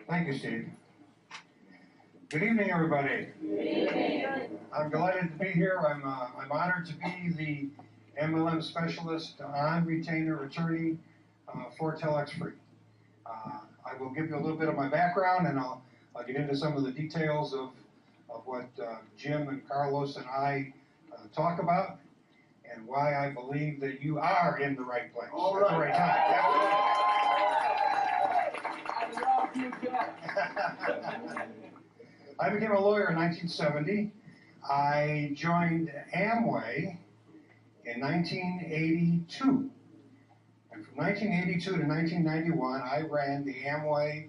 Thank you, Steve. Good evening, everybody. Good evening. I'm delighted to be here. I'm honored to be the MLM specialist on retainer attorney for TelexFREE. I will give you a little bit of my background, and I'll get into some of the details of what Jim and Carlos and I talk about, and why I believe that you are in the right place at the right time. I became a lawyer in 1970. I joined Amway in 1982. And from 1982 to 1991, I ran the Amway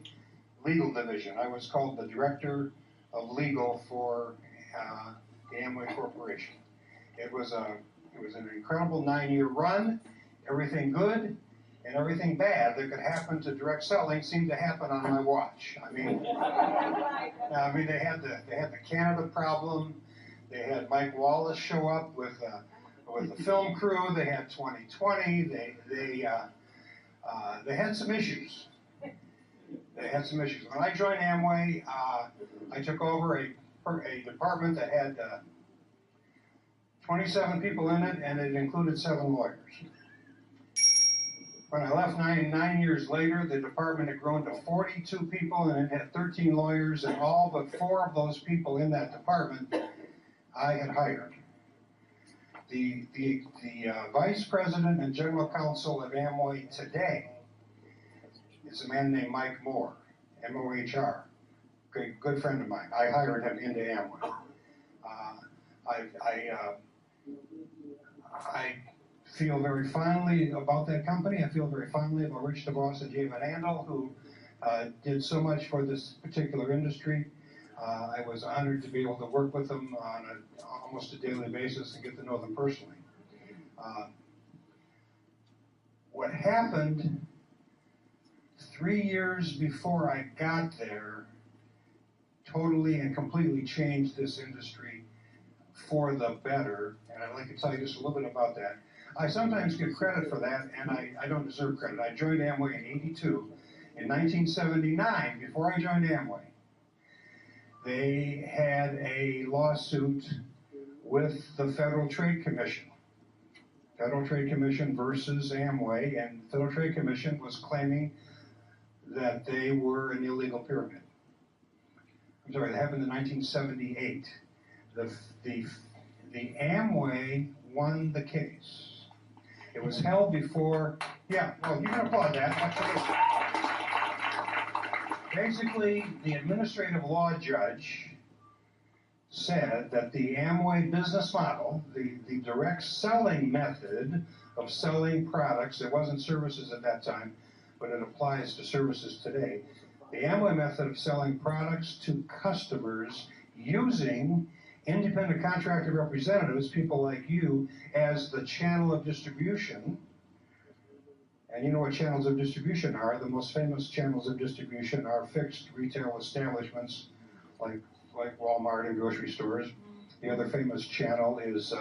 legal division. I was called the director of legal for the Amway Corporation. It was an incredible 9-year run. Everything good and everything bad that could happen to direct selling seemed to happen on my watch. I mean, they had the Canada problem. They had Mike Wallace show up with the film crew. They had 2020. They had some issues. They had some issues. When I joined Amway, I took over a department that had 27 people in it, and it included 7 lawyers. When I left 9 years later, the department had grown to 42 people, and it had 13 lawyers, and all but 4 of those people in that department I had hired. The vice president and general counsel of Amway today is a man named Mike Moore, M-O-H-R, good friend of mine. I hired him into Amway. I feel very fondly about that company. I feel very fondly about Rich DeVos and Jay Van Andel, who did so much for this particular industry. I was honored to be able to work with them on almost a daily basis and get to know them personally. What happened 3 years before I got there totally and completely changed this industry for the better, and I'd like to tell you just a little bit about that. I sometimes give credit for that, and I don't deserve credit. I joined Amway in '82. In 1979, before I joined Amway, they had a lawsuit with the Federal Trade Commission. Federal Trade Commission versus Amway, and the Federal Trade Commission was claiming that they were an illegal pyramid. I'm sorry, that happened in 1978. The Amway won the case. It was held before, yeah, well, you can applaud that, absolutely. Basically, the administrative law judge said that the Amway business model, the direct selling method of selling products, it wasn't services at that time, but it applies to services today. The Amway method of selling products to customers using independent contractor representatives, people like you, as the channel of distribution. And you know what channels of distribution are. The most famous channels of distribution are fixed retail establishments like Walmart and grocery stores. The other famous channel is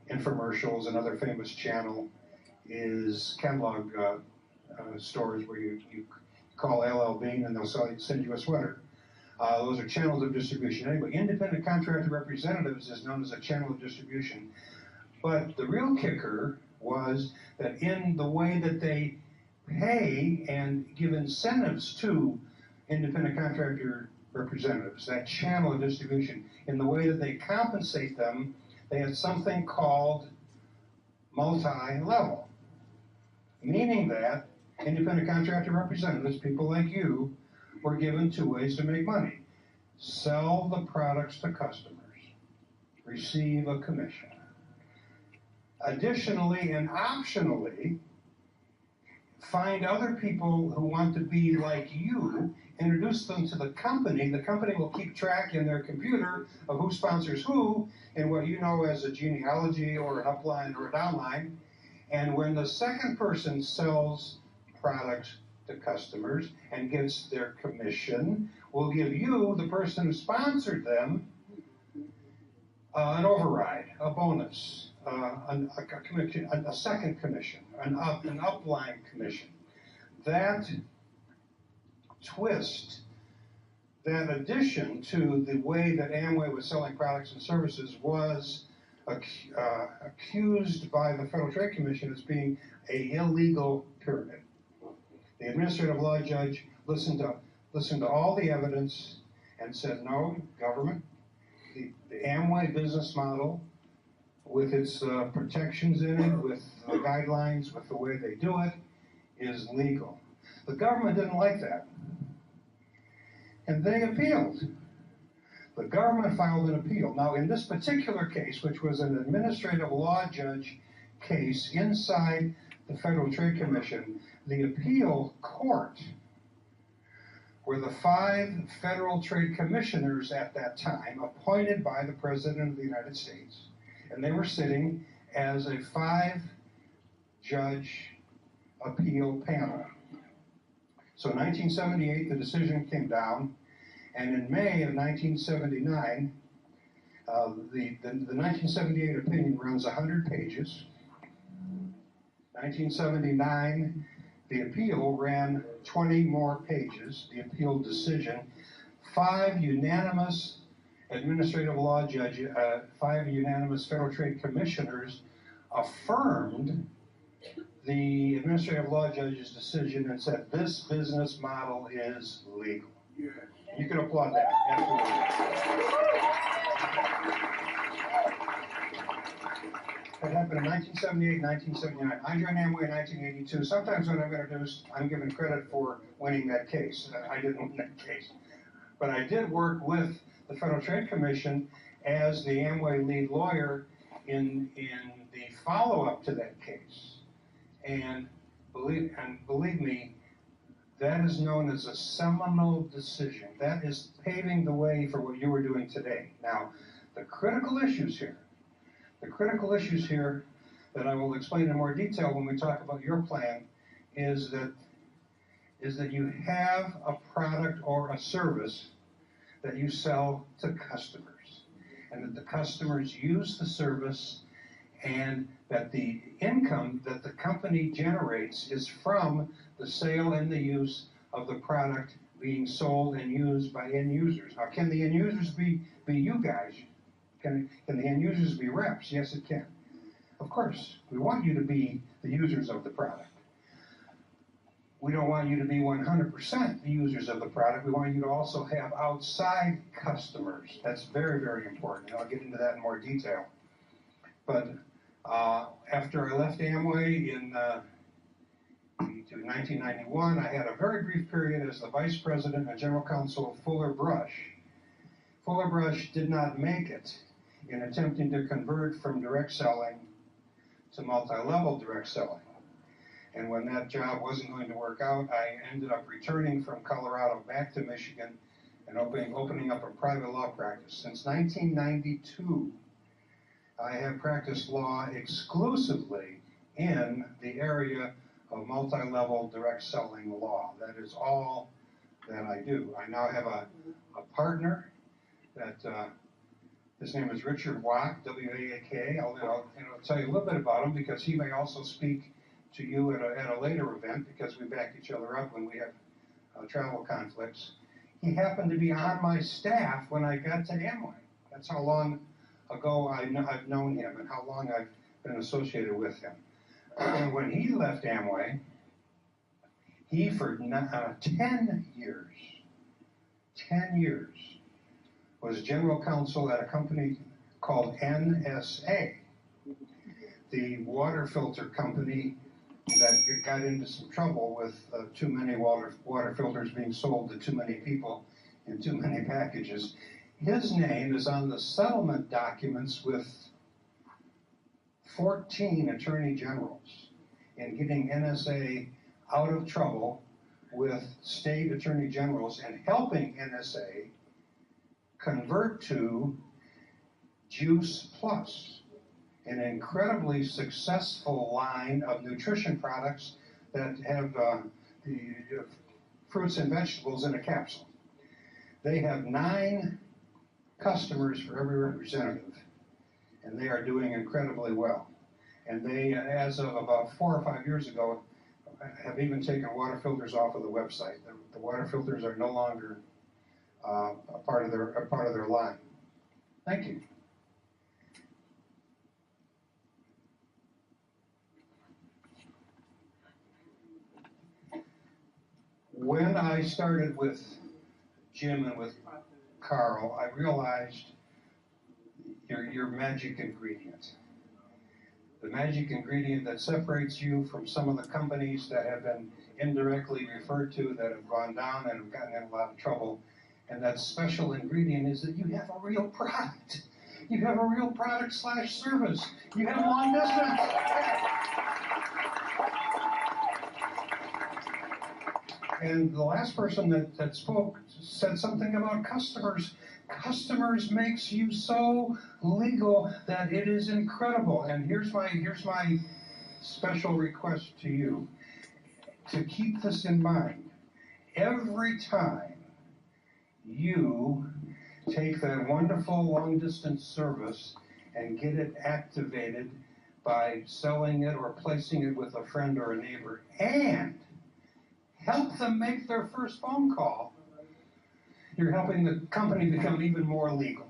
infomercials. Another famous channel is catalog stores where you call LL Bean and they'll send you a sweater. Those are channels of distribution. Anyway, independent contractor representatives is known as a channel of distribution. But the real kicker was that in the way that they pay and give incentives to independent contractor representatives, that channel of distribution, in the way that they compensate them, they had something called multi-level, meaning that independent contractor representatives, people like you, were given 2 ways to make money. Sell the products to customers, receive a commission. Additionally and optionally, find other people who want to be like you, introduce them to the company. The company will keep track in their computer of who sponsors who in what you know as a genealogy or an upline or a downline. And when the second person sells products to customers and gets their commission, will give you, the person who sponsored them, an override, a bonus, a second commission, an upline commission. That twist that addition to the way that Amway was selling products and services was accused by the Federal Trade Commission as being an illegal pyramid. The administrative law judge listened to all the evidence and said, no, government, the Amway business model, with its protections in it, with the guidelines, with the way they do it, is legal. The government didn't like that, and they appealed. The government filed an appeal. Now, in this particular case, which was an administrative law judge case inside the Federal Trade Commission, the appeal court were the 5 federal trade commissioners at that time appointed by the President of the United States. And they were sitting as a 5-judge appeal panel. So in 1978, the decision came down, and in May of 1979, the 1978 opinion runs 100 pages. 1979, the appeal ran 20 more pages, the appeal decision. 5 unanimous administrative law judges, 5 unanimous Federal Trade Commissioners affirmed the administrative law judge's decision and said this business model is legal. Yeah. You can applaud that. Absolutely. That happened in 1978, 1979. I joined Amway in 1982. Sometimes when I'm introduced, I'm given credit for winning that case. I didn't win that case. But I did work with the Federal Trade Commission as the Amway lead lawyer in the follow-up to that case. And believe me, that is known as a seminal decision. That is paving the way for what you are doing today. Now, the critical issues here that I will explain in more detail when we talk about your plan is that you have a product or a service that you sell to customers, and that the customers use the service, and that the income that the company generates is from the sale and the use of the product being sold and used by end users. Now, can the end users be you guys? Can the end users be reps? Yes, it can. Of course, we want you to be the users of the product. We don't want you to be 100% the users of the product. We want you to also have outside customers. That's very, very important. And I'll get into that in more detail. But after I left Amway in 1991, I had a very brief period as the vice president and general counsel of Fuller Brush. Fuller Brush did not make it in attempting to convert from direct selling to multi-level direct selling. And when that job wasn't going to work out, I ended up returning from Colorado back to Michigan and opening up a private law practice. Since 1992, I have practiced law exclusively in the area of multi-level direct selling law. That is all that I do. I now have a partner that his name is Richard Wack, W-A-A-K. I'll tell you a little bit about him because he may also speak to you at a later event because we back each other up when we have travel conflicts. He happened to be on my staff when I got to Amway. That's how long ago I've known him and how long I've been associated with him. When he left Amway, he for 10 years, was general counsel at a company called NSA, the water filter company that got into some trouble with too many water filters being sold to too many people in too many packages. His name is on the settlement documents with 14 attorney generals in getting NSA out of trouble with state attorney generals and helping NSA convert to Juice Plus, an incredibly successful line of nutrition products that have the fruits and vegetables in a capsule. They have 9 customers for every representative, and they are doing incredibly well. And they, as of about 4 or 5 years ago, have even taken water filters off of the website. The water filters are no longer a part of their line. Thank you. When I started with Jim and with Carl, I realized your magic ingredient. The magic ingredient that separates you from some of the companies that have been indirectly referred to, that have gone down and have gotten in a lot of trouble. And that special ingredient is that you have a real product. You have a real product / service. You have long distance. And the last person that spoke said something about customers. Customers makes you so legal that it is incredible. And here's my special request to you, to keep this in mind. Every time you take that wonderful long-distance service and get it activated by selling it or placing it with a friend or a neighbor, and help them make their first phone call, you're helping the company become even more legal.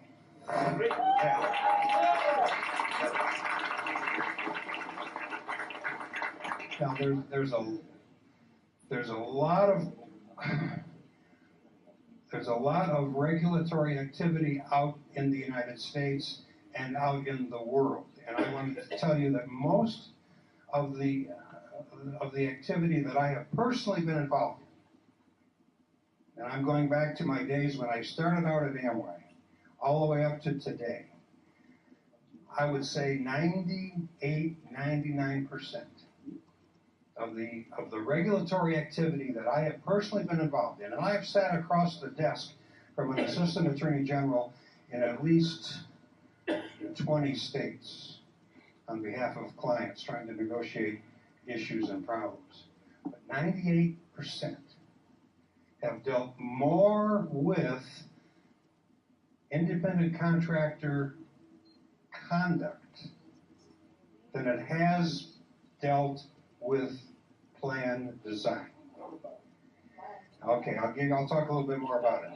Yeah. Now there's a lot of regulatory activity out in the United States and out in the world, and I wanted to tell you that most of the activity that I have personally been involved in, and I'm going back to my days when I started out at Amway, all the way up to today, I would say 98, 99% of the regulatory activity that I have personally been involved in, and I have sat across the desk from an assistant attorney general in at least 20 states on behalf of clients trying to negotiate issues and problems. But 98% have dealt more with independent contractor conduct than it has dealt with plan design. Okay, I'll talk a little bit more about it.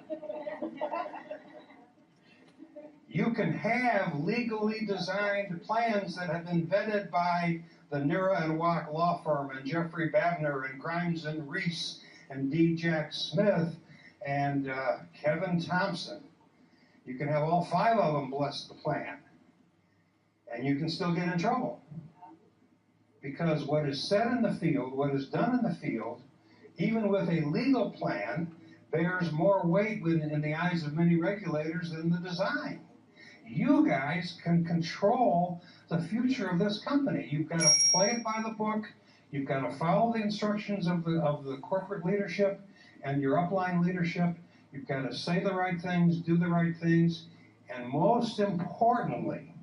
You can have legally designed plans that have been vetted by the Nira and Wack law firm and Jeffrey Babner and Grimes and Reese and D. Jack Smith and Kevin Thompson. You can have all 5 of them bless the plan, and you can still get in trouble. Because what is said in the field, what is done in the field, even with a legal plan, bears more weight in the eyes of many regulators than the design. You guys can control the future of this company. You've got to play it by the book. You've got to follow the instructions of the corporate leadership and your upline leadership. You've got to say the right things, do the right things, and most importantly,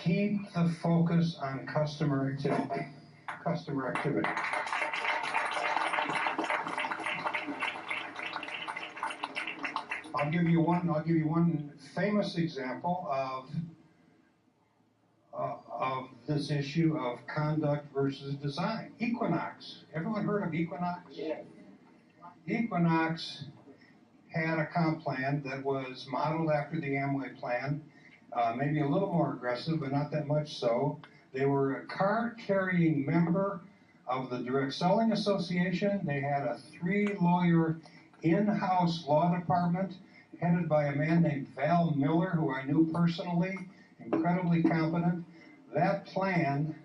keep the focus on customer activity. Customer activity. I'll give you one famous example of this issue of conduct versus design. Equinox. Everyone heard of Equinox? Yeah. Equinox had a comp plan that was modeled after the Amway plan, maybe a little more aggressive, but not that much so. They were a card-carrying member of the Direct Selling Association. They had a 3-lawyer in-house law department headed by a man named Val Miller, who I knew personally, incredibly competent. That plan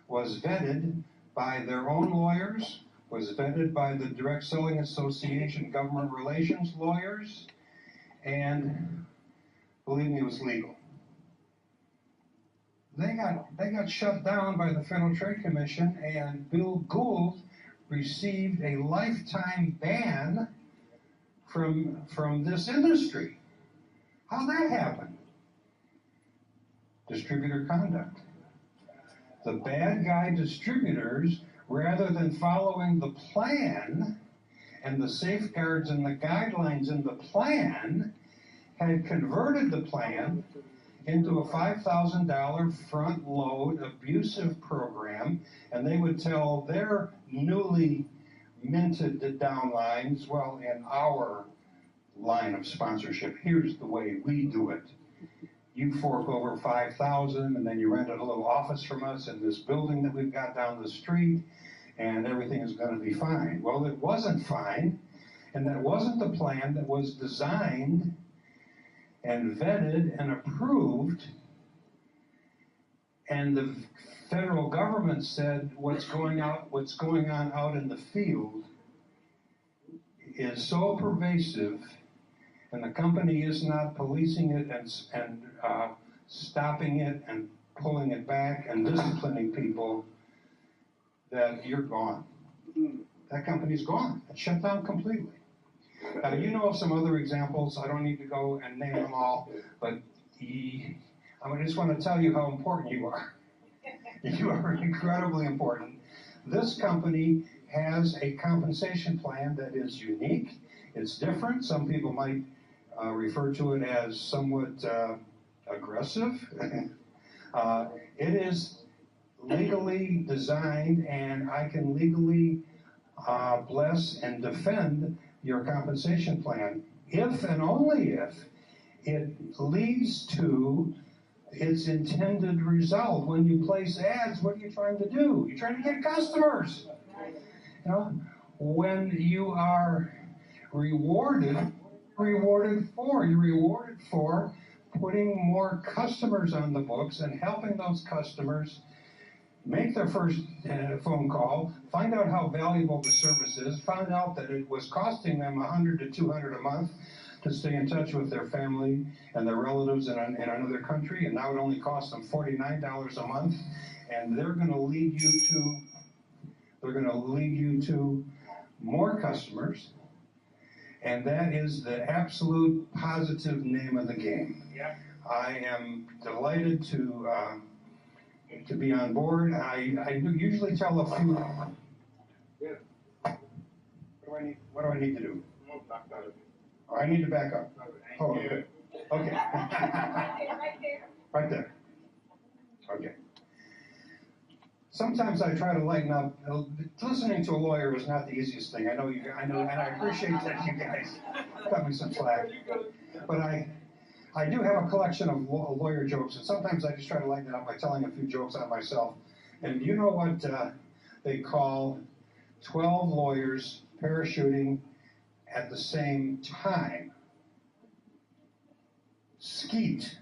was vetted by their own lawyers, was vetted by the Direct Selling Association government relations lawyers, and believe me, it was legal. They got shut down by the Federal Trade Commission, and Bill Gould received a lifetime ban from this industry. How'd that happen? Distributor conduct. The bad guy distributors, rather than following the plan and the safeguards and the guidelines in the plan, had converted the plan into a $5,000 front load abusive program, and they would tell their newly minted downlines, well, in our line of sponsorship, here's the way we do it. You fork over $5,000, and then you rent a little office from us in this building that we've got down the street, and everything is going to be fine. Well, it wasn't fine, and that wasn't the plan that was designed and vetted and approved. And the federal government said what's going on out in the field is so pervasive, and the company is not policing it and stopping it and pulling it back and disciplining people, that you're gone. That company's gone. It's shut down completely. Now, you know of some other examples. I don't need to go and name them all, but I just want to tell you how important you are. You are incredibly important. This company has a compensation plan that is unique. It's different. Some people might refer to it as somewhat aggressive. It is legally designed, and I can legally bless and defend your compensation plan if and only if it leads to its intended result. When you place ads, what are you trying to do? You're trying to get customers. You know, when you are rewarded for putting more customers on the books and helping those customers make their first phone call, find out how valuable the service is, find out that it was costing them $100 to $200 a month to stay in touch with their family and their relatives in another country, and now it only costs them $49 a month, and they're going to lead you to more customers, and that is the absolute positive name of the game. Yeah. I am delighted to be on board. I do usually tell a few. What do I need to do? Oh, I need to back up. Oh, okay. Okay. Right there. Okay. Sometimes I try to lighten up. Listening to a lawyer is not the easiest thing. I know, and I appreciate that you guys cut me some slack. But I do have a collection of lawyer jokes, and sometimes I just try to lighten it up by telling a few jokes on myself. And you know what they call 12 lawyers parachuting at the same time? Skeet.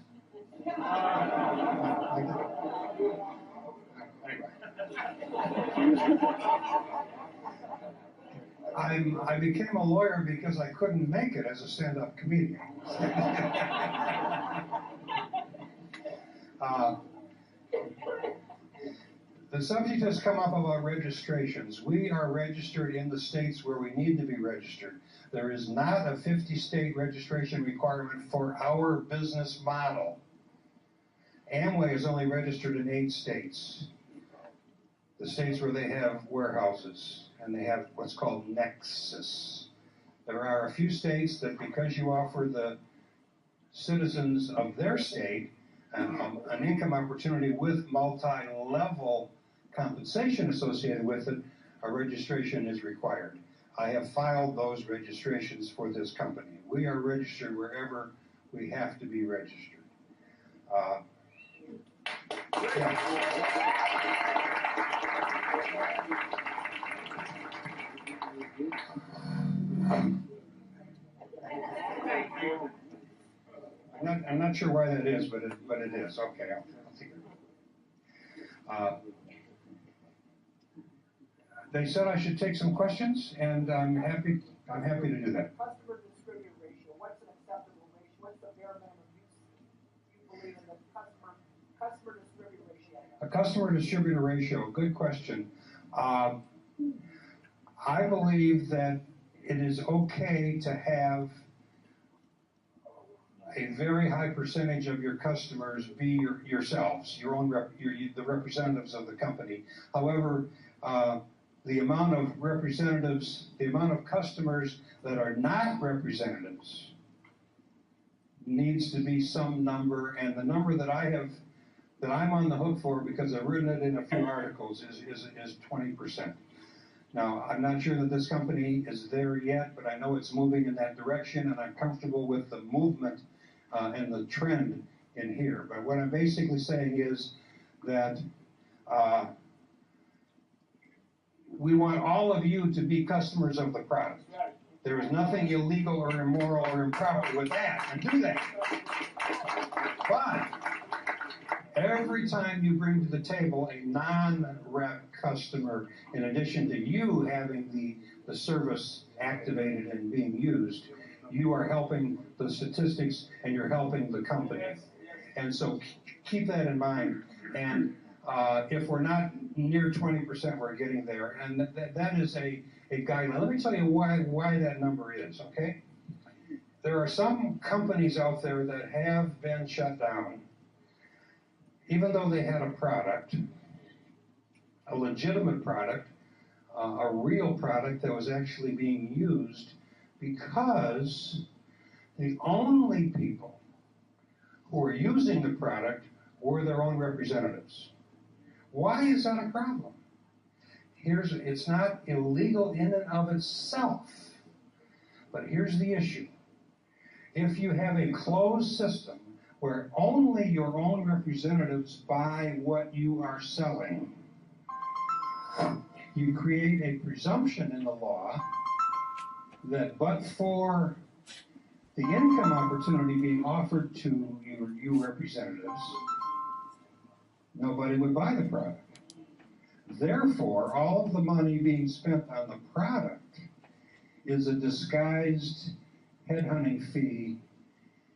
I became a lawyer because I couldn't make it as a stand-up comedian. The subject has come up about registrations. We are registered in the states where we need to be registered. There is not a 50-state registration requirement for our business model. Amway is only registered in 8 states. The states where they have warehouses, and they have what's called nexus. There are a few states that, because you offer the citizens of their state an income opportunity with multi-level compensation associated with it, a registration is required. I have filed those registrations for this company. We are registered wherever we have to be registered. Yeah. I'm not sure why that is, but it is. Okay, I'll take it. They said I should take some questions, and I'm happy to do that. Customer distributor ratio. What's an acceptable ratio? What's the bare minimum you believe in the customer distributor ratio? A customer distributor ratio. Good question. I believe that it is okay to have a very high percentage of your customers be yourselves, your own the representatives of the company. However, the amount of representatives, the amount of customers that are not representatives needs to be some number, and the number that I'm on the hook for, because I've written it in a few articles, is 20%. Now, I'm not sure that this company is there yet, but I know it's moving in that direction, and I'm comfortable with the movement and the trend in here. But what I'm basically saying is that we want all of you to be customers of the product. There is nothing illegal or immoral or improper with that, and do that. But every time you bring to the table a non-rep customer, in addition to you having the service activated and being used, you are helping the statistics and you're helping the company. And so keep that in mind. And if we're not near 20%, we're getting there. And that is a guideline. Let me tell you why that number is, okay? There are some companies out there that have been shut down, even though they had a product, a legitimate product, a real product that was actually being used, because the only people who were using the product were their own representatives. Why is that a problem? It's not illegal in and of itself, but here's the issue. If you have a closed system where only your own representatives buy what you are selling, you create a presumption in the law that but for the income opportunity being offered to you representatives, nobody would buy the product. Therefore, all of the money being spent on the product is a disguised headhunting fee,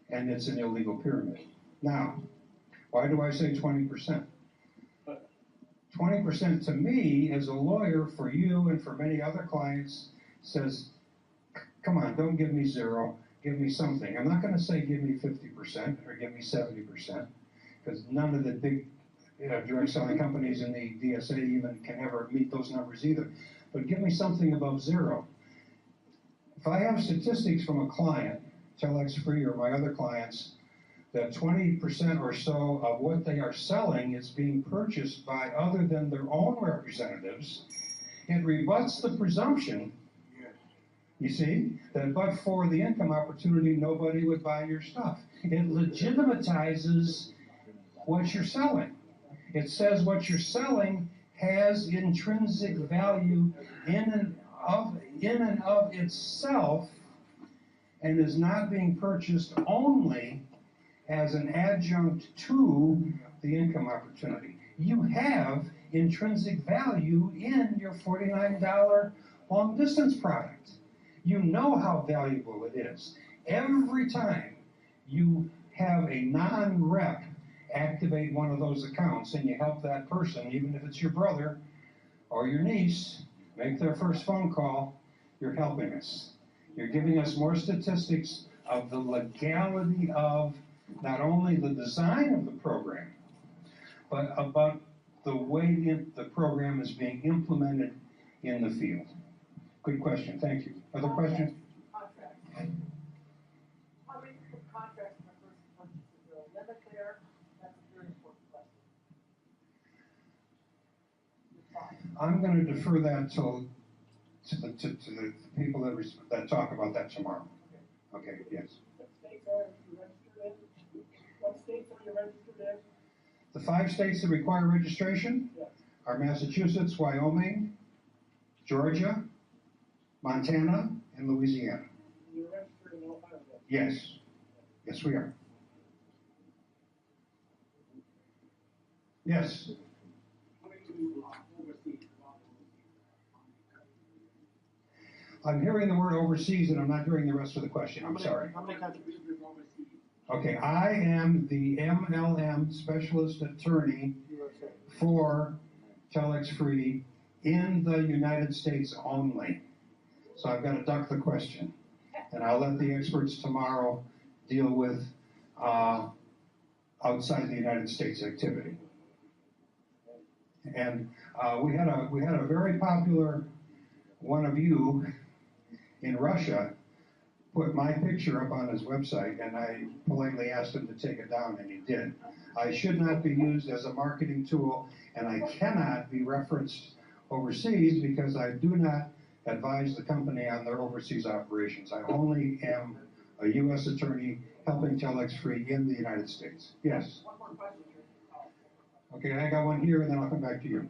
and it's an illegal pyramid. Now, why do I say 20%? 20% to me, as a lawyer, for you and for many other clients, says, come on, don't give me zero, give me something. I'm not going to say give me 50% or give me 70%, because none of the big direct selling companies in the DSA even can ever meet those numbers either. But give me something above zero. If I have statistics from a client, TelexFREE or my other clients, that 20% or so of what they are selling is being purchased by other than their own representatives, it rebuts the presumption, you see, that but for the income opportunity, nobody would buy your stuff. It legitimizes what you're selling. It says what you're selling has intrinsic value in and of itself, and is not being purchased only as an adjunct to the income opportunity. You have intrinsic value in your $49 long distance product. You know how valuable it is. Every time you have a non-rep activate one of those accounts and you help that person, even if it's your brother or your niece, make their first phone call, you're helping us. You're giving us more statistics of the legality of not only the design of the program, but about the way the program is being implemented in the field. Good question, thank you. Other questions? Contracts. How many contracts in the first purchase? Is there a limit there? That's a very important question. I'm going to defer that to the people that talk about that tomorrow. Okay, yes. What states are you registered in? What states are you registered in? The 5 states that require registration are Massachusetts, Wyoming, Georgia, Montana, and Louisiana. You're registered in Ohio? Yes. Yes, we are. Yes. I'm hearing the word overseas, and I'm not hearing the rest of the question. I'm sorry. How many countries? Okay, I am the MLM specialist attorney for TelexFREE in the United States only. So I've got to duck the question. And I'll let the experts tomorrow deal with outside the United States activity. And we had a very popular one of you in Russia put my picture up on his website, and I politely asked him to take it down, and he did. I should not be used as a marketing tool, and I cannot be referenced overseas because I do not advise the company on their overseas operations. I only am a U.S. attorney helping TelexFREE in the United States. Yes? One more question here. Okay, I got one here, and then I'll come back to you.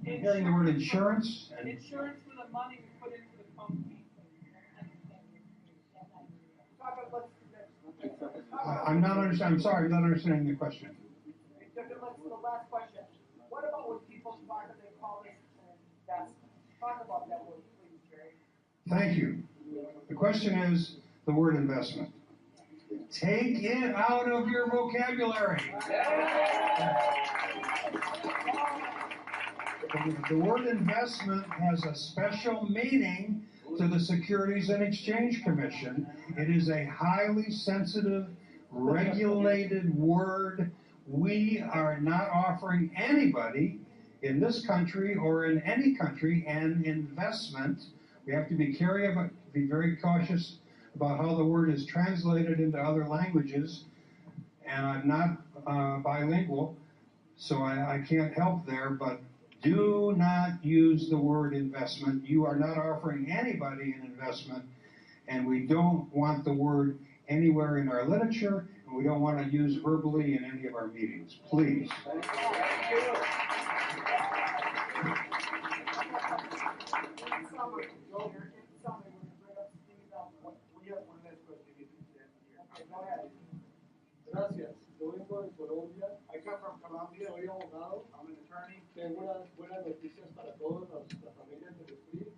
I'm hearing the word insurance. And Insurance for the money we put into the company. I'm not understanding. I'm sorry, I'm not understanding the question. The last question. What about when people talk and they call this an investment? Talk about that word, please, Jerry. Thank you. The question is the word investment. Take it out of your vocabulary. The word investment has a special meaning to the Securities and Exchange Commission. It is a highly sensitive, regulated word. We are not offering anybody in this country or in any country an investment. We have to be very cautious about how the word is translated into other languages. And I'm not bilingual, so I can't help there, but do not use the word investment. You are not offering anybody an investment, and we don't want the word anywhere in our literature, and we don't want to use verbally in any of our meetings. Please. Gracias. Yo vengo de Colombia. I come from Colombia. Soy abogado. I'm an attorney. Tengo unas buenas noticias para todas las familias de TelexFREE.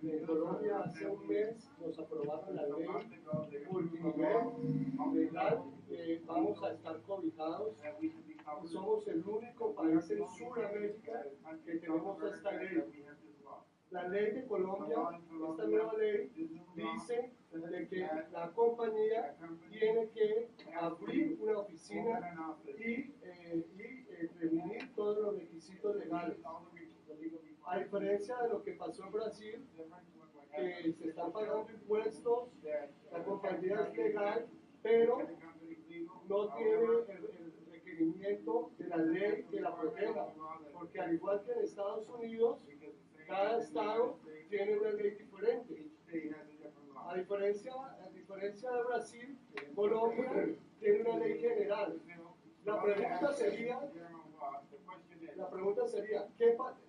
En Colombia hace un mes nos aprobaron la ley multinivel legal. Vamos a estar cobijados. Y somos el único país en Sudamérica que tenemos esta ley. La ley de Colombia, esta nueva ley, dice de que la compañía tiene que abrir una oficina y reunir todos los requisitos legales. A diferencia de lo que pasó en Brasil, que se están pagando impuestos, la compañía es legal, pero no tiene el requerimiento de la ley que la proteja, porque al igual que en Estados Unidos, cada estado tiene una ley diferente. A diferencia de Brasil, Colombia tiene una ley general. La pregunta sería,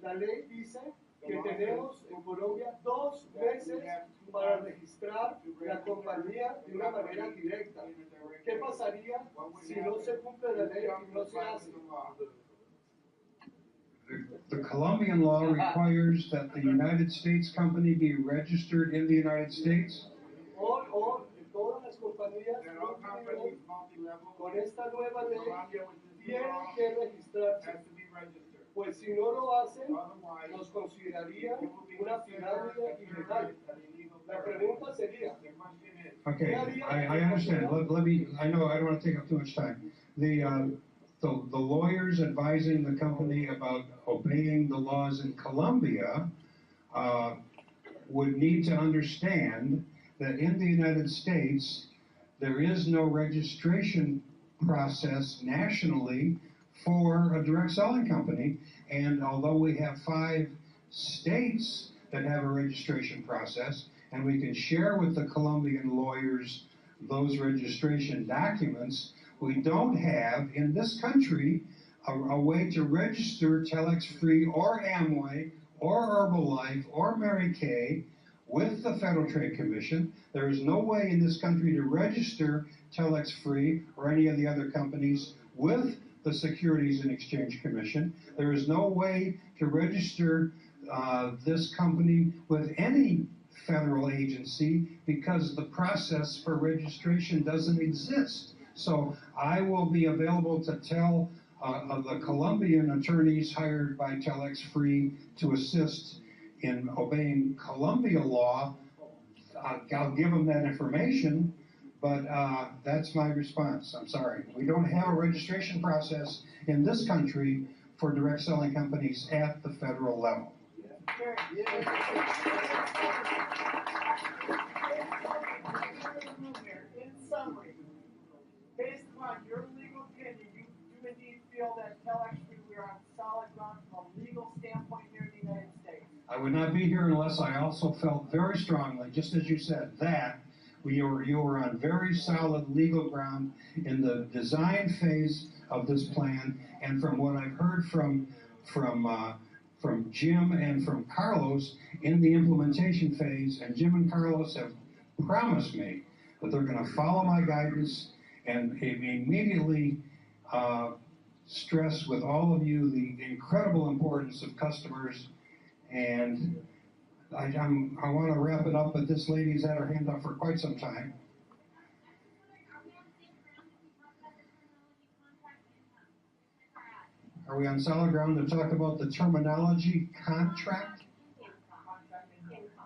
la ley dice que tenemos en Colombia 2 meses para registrar la compañía de una manera directa. ¿Qué pasaría si no se cumple la ley y no se hace? The Colombian law requires that the United States company be registered in the United States. Todas las compañías con esta nueva ley tienen que registrarse. Pues si no lo hacen, nos considerarían una pirámide ilegal. La pregunta sería, Okay, I understand. I know I don't want to take up too much time. The lawyers advising the company about obeying the laws in Colombia would need to understand that in the United States, there is no registration process nationally for a direct selling company. And although we have 5 states that have a registration process, and we can share with the Colombian lawyers those registration documents, we don't have in this country a way to register TelexFREE or Amway or Herbalife or Mary Kay with the Federal Trade Commission. There is no way in this country to register TelexFREE or any of the other companies with the Securities and Exchange Commission. There is no way to register this company with any federal agency because the process for registration doesn't exist. So I will be available to tell the Colombian attorneys hired by TelexFREE to assist in obeying Colombia law I'll give them that information, but that's my response. I'm sorry. We don't have a registration process in this country for direct selling companies at the federal level. In summary, based upon your legal opinion, you indeed feel that TelexFREE, we are on solid ground from a legal standpoint here in the United States. I would not be here unless I also felt very strongly, just as you said, that you were on very solid legal ground in the design phase of this plan, and from what I've heard from Jim and from Carlos in the implementation phase, and Jim and Carlos have promised me that they're going to follow my guidance and immediately stress with all of you the incredible importance of customers. And I want to wrap it up, but this lady's had her hand up for quite some time. Are we on solid ground to talk about the terminology contract?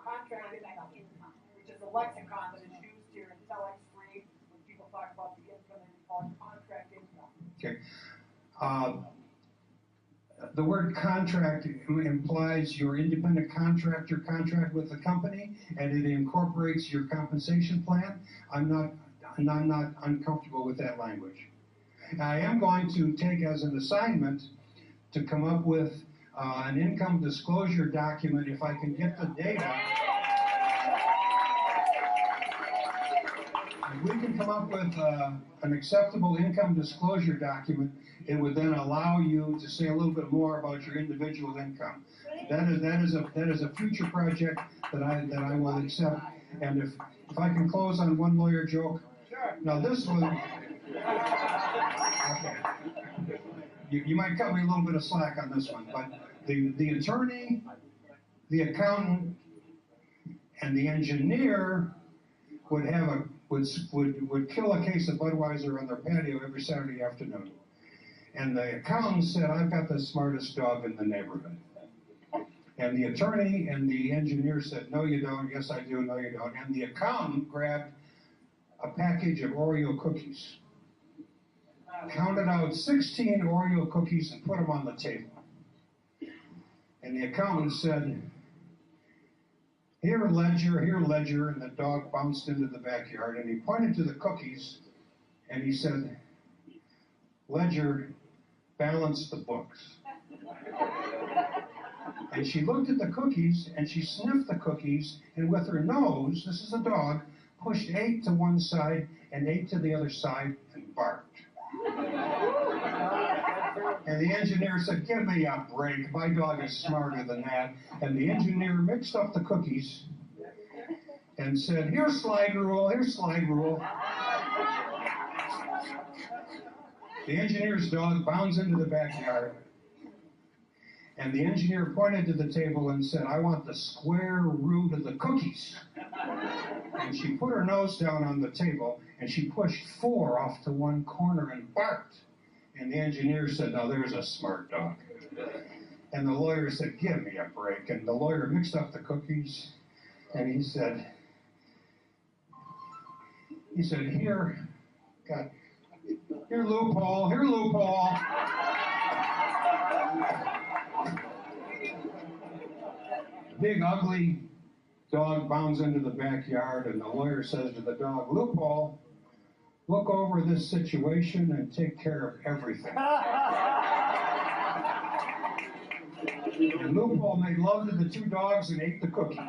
Contract income, which is a lexicon that is used here in TelexFREE when people talk about the income and call it contract income. Okay. The word contract implies your independent contractor contract with the company, and it incorporates your compensation plan. I'm not uncomfortable with that language. I am going to take as an assignment to come up with an income disclosure document if I can get the data. If we can come up with an acceptable income disclosure document, it would then allow you to say a little bit more about your individual income. That is a future project that I will accept. And if I can close on one lawyer joke. Sure. Now this one, okay. You might cut me a little bit of slack on this one, but the attorney, the accountant, and the engineer would kill a case of Budweiser on their patio every Saturday afternoon. And the accountant said, "I've got the smartest dog in the neighborhood." And the attorney and the engineer said, "No, you don't." "Yes, I do." "No, you don't." And the accountant grabbed a package of Oreo cookies, counted out 16 Oreo cookies and put them on the table. And the accountant said, "Here, Ledger, here, Ledger." And the dog bounced into the backyard, and he pointed to the cookies, and he said, "Ledger, balance the books." And she looked at the cookies, and she sniffed the cookies, and with her nose, this is a dog, pushed 8 to one side and 8 to the other side and barked. And the engineer said, "Give me a break. My dog is smarter than that." And the engineer mixed up the cookies and said, "Here's slide rule, here's slide rule." The engineer's dog bounds into the backyard. And the engineer pointed to the table and said, "I want the square root of the cookies." And she put her nose down on the table, and she pushed 4 off to one corner and barked. And the engineer said, "Now there's a smart dog." And the lawyer said, "Give me a break." And the lawyer mixed up the cookies, and he said, "Here, God, here loophole, here loophole." Big ugly dog bounds into the backyard, and the lawyer says to the dog, "Loophole, look over this situation and take care of everything." And Loophole made love to the 2 dogs and ate the cookies.